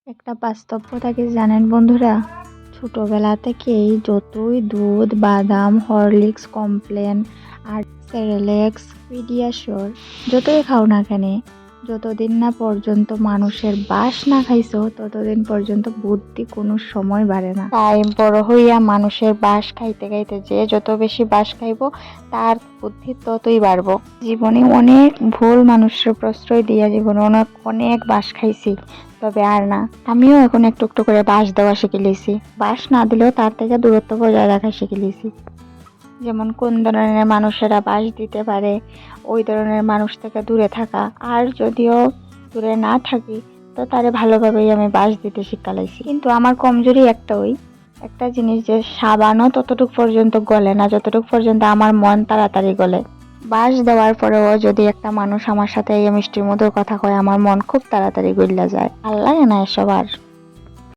একটা বাস্তব কথা কি জানেন বন্ধুরা? ছোটবেলা থেকেই যতই দুধ, বাদাম, হরলিক্স, কমপ্লেন আর সেরেলেক্স, পিডিয়াশোর যতই খাও না কেন, যতদিন না পর্যন্ত মানুষের বাস না খাইছো ততদিন পর্যন্ত বুদ্ধি কোনো সময় বাড়ে না। তাই বড় হইয়া মানুষের বাস খাইতে খাইতে যে যত বেশি বাস খাইব তার বুদ্ধি ততই বাড়বো। জীবনে অনেক ভুল মানুষের প্রশ্রয় দিয়া জীবনে অনেক অনেক বাস খাইছি, তবে আর না। আমিও এখন একটু একটু করে বাস দেওয়া শিখে লিছি। বাস না দিলেও তার থেকে দূরত্ব বজায় রাখা শিখে লিছি। যেমন কোন ধরনের মানুষেরা বাস দিতে পারে ওই ধরনের মানুষ থেকে দূরে থাকা, আর যদিও দূরে না থাকি তো তারে ভালোভাবেই আমি বাস দিতে শিক্ষা লাইছি। কিন্তু আমার কমজোরি একটা জিনিস, যে সাবানও ততটুক পর্যন্ত গলে না যতটুক পর্যন্ত আমার মন তাড়াতাড়ি গলে। বাস দেওয়ার পরেও যদি একটা মানুষ আমার সাথে এই মিষ্টির মধুর কথা কয়, আমার মন খুব তাড়াতাড়ি গইলা যায়। ভাল লাগে না এসব আর।